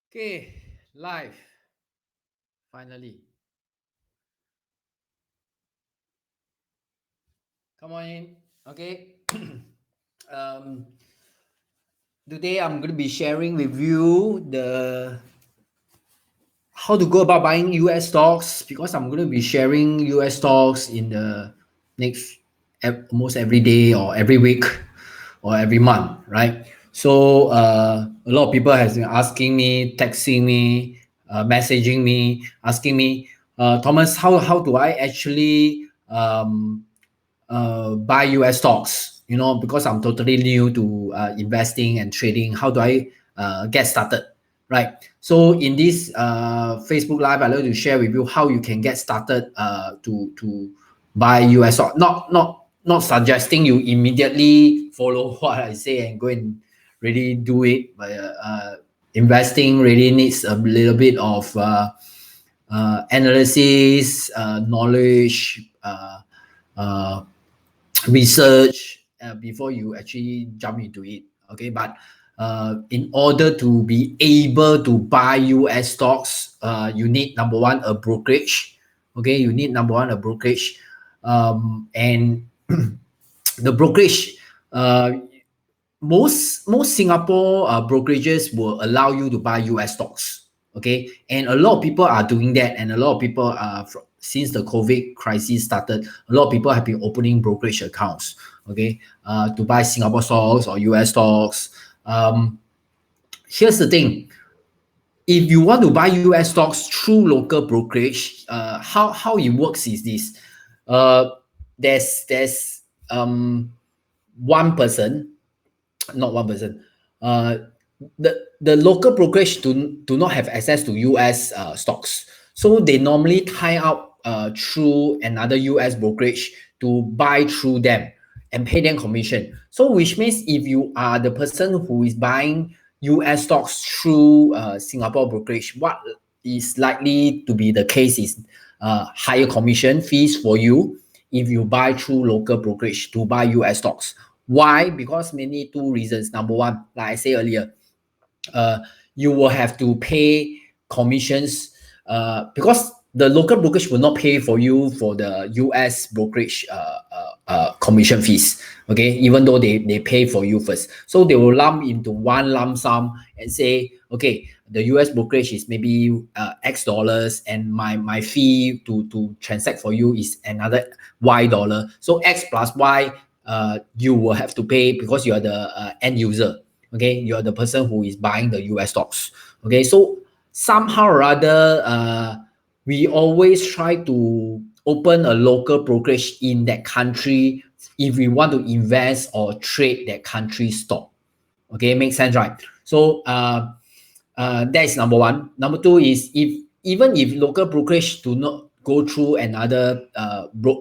Okay, live. Finally. Come on in. Okay. um, Today I'm going to be sharing with you the how to go about buying US stocks because I'm going to be sharing US stocks in the next almost every day or every week or every month, right? So a lot of people has been asking me, texting me, messaging me, asking me, Thomas, how do I actually buy US stocks? You know, because I'm totally new to investing and trading. How do I get started? Right. So in this Facebook Live, I'd like to share with you how you can get started to buy US stock. Not suggesting you immediately follow what I say and go and really do it. But investing really needs a little bit of analysis, knowledge, uh, research before you actually jump into it. Okay, but in order to be able to buy US stocks, you need number one a brokerage. Okay, you need number one a brokerage, and the brokerage. Most Singapore brokerages will allow you to buy US stocks. Okay, and a lot of people are doing that, and a lot of people since the COVID crisis started, a lot of people have been opening brokerage accounts. Okay, to buy Singapore stocks or US stocks. Here's the thing: if you want to buy US stocks through local brokerage, how it works is this: uh, there's one person, not one person. Uh, the local brokerage do not have access to US stocks, so they normally tie up through another US brokerage to buy through them and pay them commission. So which means if you are the person who is buying US stocks through Singapore brokerage, what is likely to be the case is higher commission fees for you if you buy through local brokerage to buy US stocks. Why? Because mainly two reasons. Number one, like I said earlier, uh, you will have to pay commissions because the local brokerage will not pay for you for the US brokerage commission fees. Okay, even though they pay for you first, so they will lump into one lump sum and say, okay, the US brokerage is maybe X dollars, and my fee to transact for you is another Y dollar. So X plus Y, you will have to pay because you are the end user. Okay, you're the person who is buying the US stocks. Okay, so somehow or other, we always try to open a local brokerage in that country if we want to invest or trade that country's stock. Okay, makes sense, right? So that is number one. Number two is, if even if local brokerage do not go through another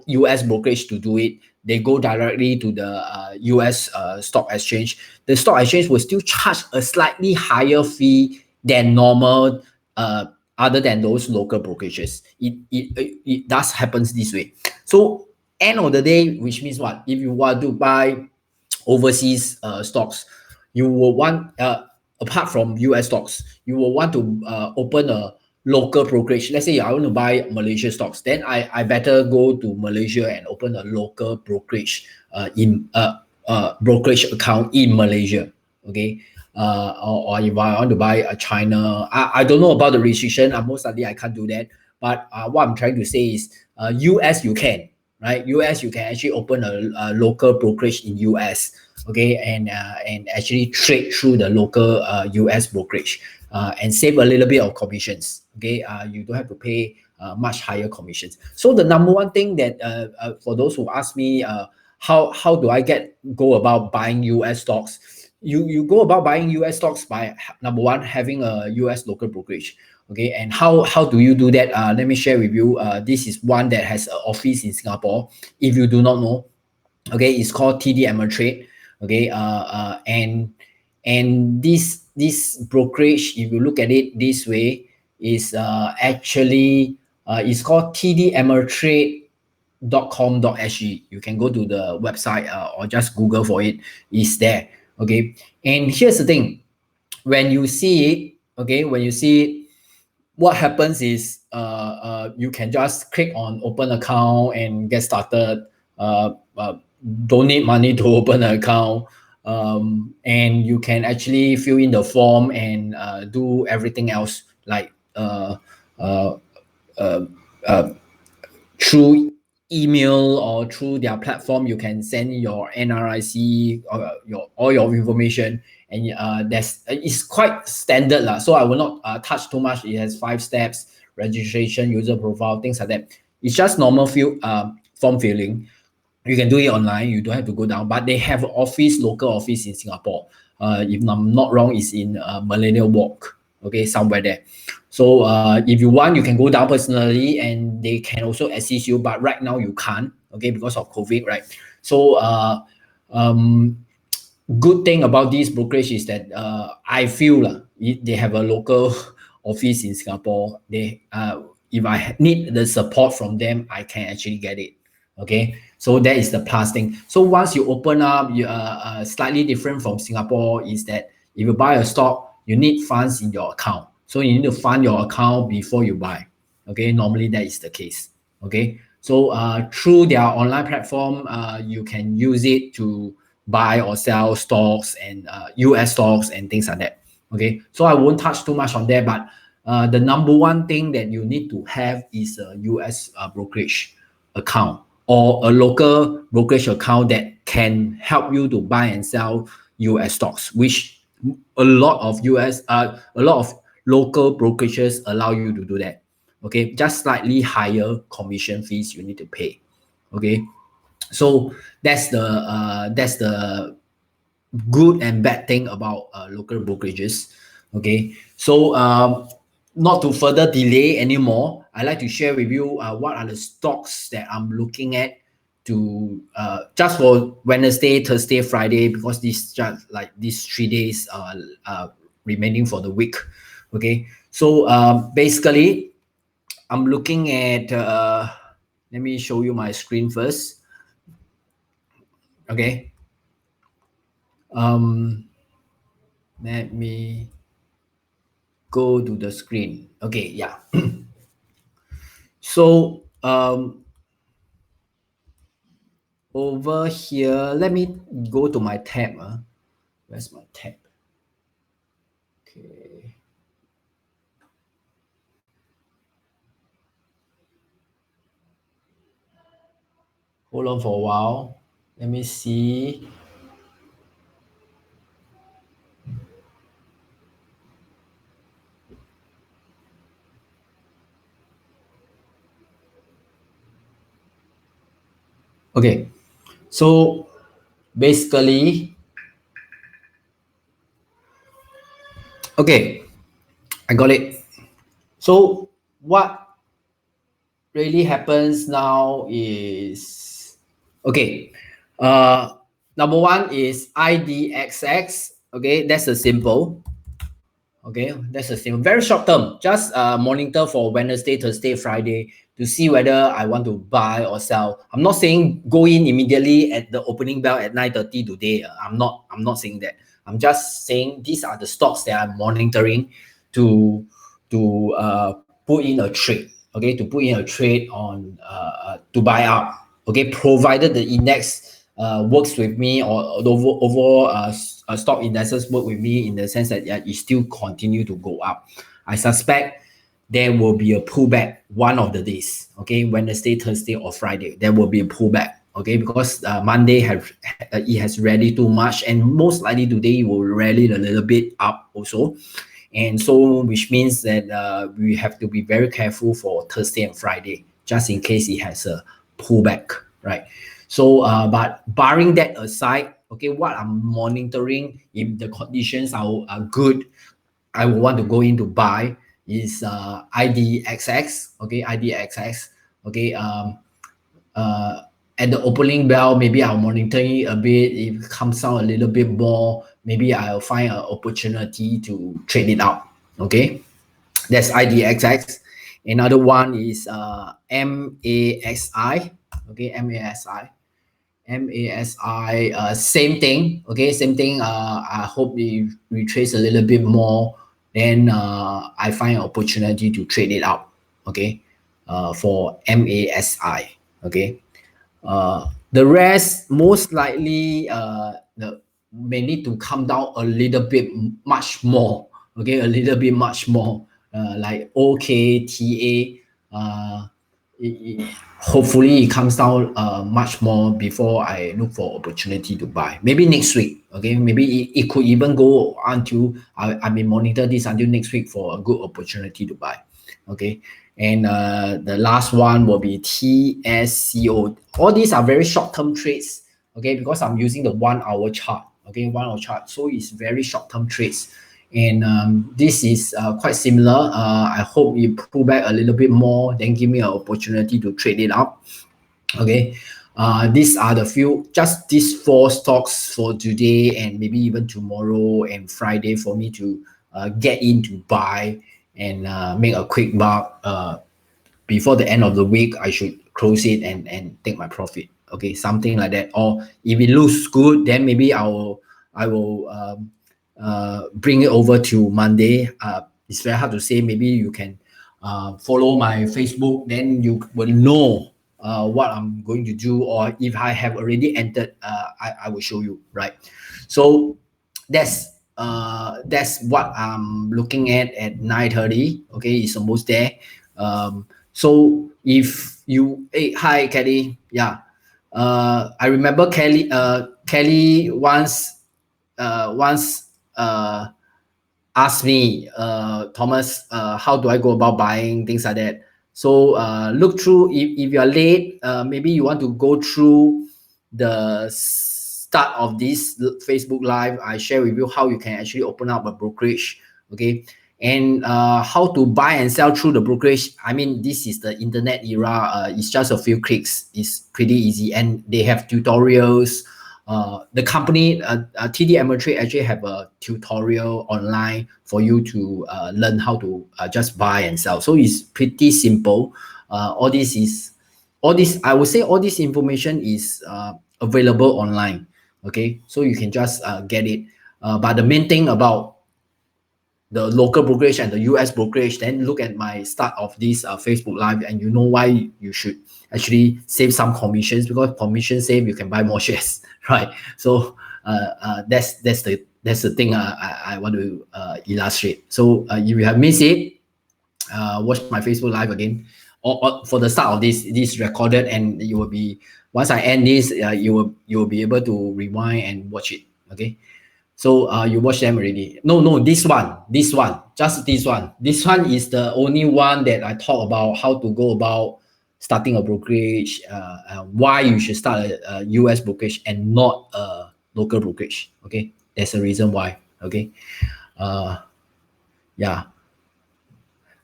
US brokerage to do it, they go directly to the US stock exchange. The stock exchange will still charge a slightly higher fee than normal, other than those local brokerages. It does happens this way. So end of the day, which means what? If you want to buy overseas stocks, you will want, apart from US stocks, you will want to open a local brokerage. Let's say I want to buy Malaysia stocks, then I better go to Malaysia and open a local brokerage in brokerage account in Malaysia. Okay. Or if I want to buy a China, I don't know about the restriction. Most likely I can't do that. But what I'm trying to say is, US you can, right? US you can actually open a local brokerage in US, okay, and actually trade through the local US brokerage and save a little bit of commissions. Okay, you don't have to pay much higher commissions. So the number one thing that for those who ask me, how do I go about buying US stocks? You go about buying US stocks by, number one, having a US local brokerage. Okay, and how do you do that? Let me share with you. This is one that has an office in Singapore. If you do not know, okay, it's called TD Ameritrade. Okay, and this brokerage, if you look at it this way, is actually it's called tdameritrade.com.sg. You can go to the website or just Google for it. It's there. Okay, and here's the thing: when you see it, Okay, when you see it, what happens is you can just click on open account and get started. Don't need money to open an account, and you can actually fill in the form and do everything else like uh, uh, uh, through email or through their platform. You can send your NRIC or your all your information, and that's it's quite standard lah. So I will not touch too much. It has 5 steps: registration, user profile, things like that. It's just normal form filling. You can do it online. You don't have to go down. But they have office, local office in Singapore. If I'm not wrong, it's in Millennial Walk. Okay, somewhere there. So if you want, you can go down personally, and they can also assist you. But right now you can't. Okay, because of COVID, right? So um, good thing about this brokerage is that I feel they have a local office in Singapore. They if I need the support from them, I can actually get it. Okay, so that is the plus thing. So once you open up, you slightly different from Singapore is that if you buy a stock, you need funds in your account. So you need to fund your account before you buy. Okay, normally that is the case. Okay, so through their online platform, you can use it to buy or sell stocks and US stocks and things like that. Okay, so I won't touch too much on that, but the number one thing that you need to have is a US brokerage account or a local brokerage account that can help you to buy and sell US stocks, which a lot of local brokerages allow you to do that. Okay, just slightly higher commission fees you need to pay. Okay, so that's the good and bad thing about local brokerages. Okay, so not to further delay anymore, I'd like to share with you what are the stocks that I'm looking at to just for Wednesday, Thursday, Friday, because this just like these 3 days remaining for the week. Okay, so basically I'm looking at let me show you my screen first. Okay, let me go to the screen. Okay, yeah. So over here, let me go to my tab. Where's my tab? Okay. Hold on for a while. Let me see. Okay, so basically, okay, I got it. So what really happens now is okay. Number one is IDXX. Okay, that's a simple. Okay, that's the same. Very short term. Just monitor for Wednesday, Thursday, Friday to see whether I want to buy or sell. I'm not saying go in immediately at the opening bell at 9:30 today. I'm not saying that. I'm just saying these are the stocks that I'm monitoring to put in a trade. Okay, to put in a trade on to buy up. Okay, provided the index works with me or the overall stock indexes work with me in the sense that it still continue to go up. I suspect there will be a pullback one of the days. Okay, Wednesday, Thursday, or Friday, there will be a pullback. Okay, because Monday it has rallied too much, and most likely today it will rally a little bit up also. And so, which means that we have to be very careful for Thursday and Friday, just in case it has a pullback, right? So, but barring that aside, okay, what I'm monitoring, if the conditions are good, I will want to go in to buy is IDXX, okay, IDXX, okay, uh, at the opening bell, maybe I'll monitor it a bit. If it comes out a little bit more, maybe I'll find an opportunity to trade it out. Okay, that's IDXX. Another one is MASI. Okay, MASI. MASI, same thing. Okay, same thing. I hope we retrace a little bit more then I find an opportunity to trade it out, okay, for MASI, okay. The rest most likely may need to come down a little bit much more, okay, a little bit much more, like OKTA. Hopefully it comes down much more before I look for opportunity to buy. Maybe next week, okay. Maybe it could even go until I may monitor this until next week for a good opportunity to buy, okay. And the last one will be TSCO. All these are very short-term trades, okay, because I'm using the 1 hour chart, okay, 1 hour chart. So it's very short-term trades. And this is quite similar. I hope you pull back a little bit more, then give me an opportunity to trade it up. Okay. These are the few, just these 4 stocks for today and maybe even tomorrow and Friday for me to get in to buy and make a quick buck. Before the end of the week, I should close it and take my profit. Okay, something like that. Or if it looks good, then maybe I will bring it over to Monday. It's very hard to say. Maybe you can follow my Facebook, then you will know what I'm going to do, or if I have already entered, I will show you, right? So that's what I'm looking at 9:30. Okay, it's almost there. So if you, hey, hi Kelly, yeah, I remember Kelly once asked me, Thomas, how do I go about buying things like that? So look through, if you're late, maybe you want to go through the start of this Facebook Live. I share with you how you can actually open up a brokerage, okay? And how to buy and sell through the brokerage. I mean, this is the internet era. It's just a few clicks. It's pretty easy, and they have tutorials. The company TD Ameritrade actually have a tutorial online for you to learn how to just buy and sell. So it's pretty simple. All this I would say all this information is available online. Okay, so you can just get it. But the main thing about the local brokerage and the US brokerage, then look at my start of this Facebook Live, and you know why you should actually save some commissions, because commission save, you can buy more shares, right? So that's the thing I want to illustrate. So if you have missed it, watch my Facebook Live again, or for the start of this recorded, and you will be, once I end this, you will be able to rewind and watch it. Okay. So you watch them already? No, this one, just this one. This one is the only one that I talk about how to go about starting a brokerage, why you should start a US brokerage and not a local brokerage. Okay, there's a reason why. Okay, yeah,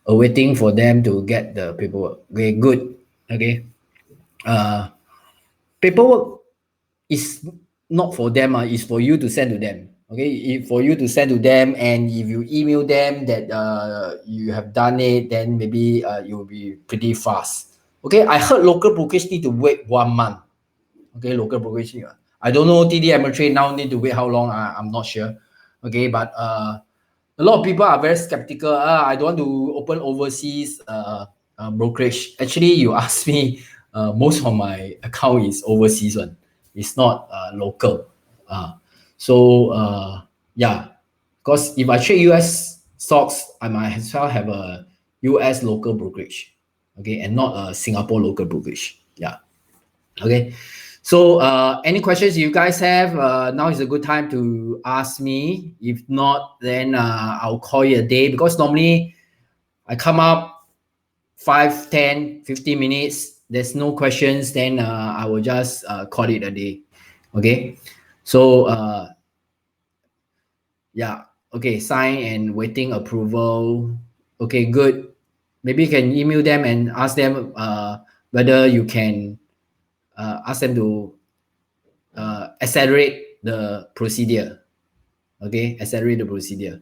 awaiting for them to get the paperwork. Okay, good. Okay, paperwork is not for them. It's for you to send to them. Okay, for you to send to them, and if you email them that you have done it, then maybe you will be pretty fast. Okay, I heard local brokerage need to wait 1 month. Okay, local brokerage. I don't know TD Ameritrade now need to wait how long. I'm not sure. Okay, but a lot of people are very skeptical. I don't want to open overseas brokerage. Actually, you ask me, most of my account is overseas one. It's not local. Yeah, because if I trade US stocks, I might as well have a US local brokerage, okay, and not a Singapore local brokerage. Yeah, okay. So any questions you guys have, now is a good time to ask me. If not, then I'll call you a day, because normally I come up 5, 10, 15 minutes. There's no questions, then I will just call it a day. Okay. So yeah. Okay. Sign and waiting approval. Okay, good. Maybe you can email them and ask them whether you can ask them to accelerate the procedure. Okay, accelerate the procedure.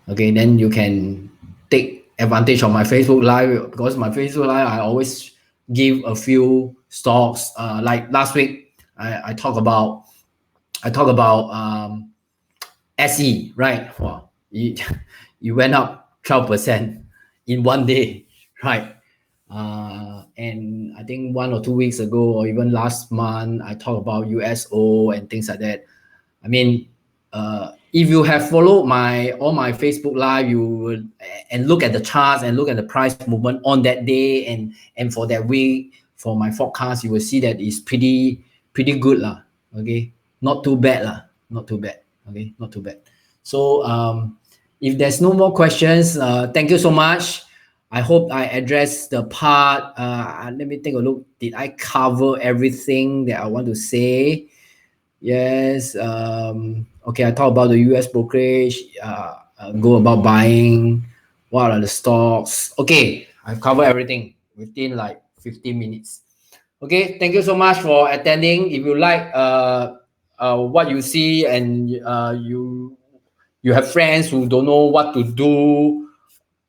Okay, then you can take advantage of my Facebook Live, because my Facebook Live I always give a few stocks. Like last week, I talk about SE, right? Wow, it went up 12% in one day, right? And I think 1 or 2 weeks ago, or even last month, I talked about USO and things like that. I mean, if you have followed all my Facebook live, you would and look at the charts and look at the price movement on that day and for that week for my forecast, you will see that it's pretty good lah. Okay, not too bad lah, not too bad. Okay, not too bad. So if there's no more questions, thank you so much. I hope I addressed the part. Let me take a look. Did I cover everything that I want to say? Yes. Okay, I talked about the US brokerage, go about buying, what are the stocks. Okay, I've covered everything within like 15 minutes. Okay, thank you so much for attending. If you like what you see and you have friends who don't know what to do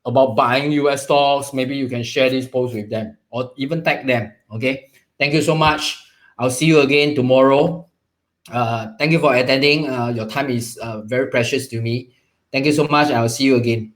about buying US stocks, maybe you can share this post with them or even tag them. Okay, thank you so much. I'll see you again tomorrow. Thank you for attending. Your time is very precious to me. Thank you so much. I'll see you again.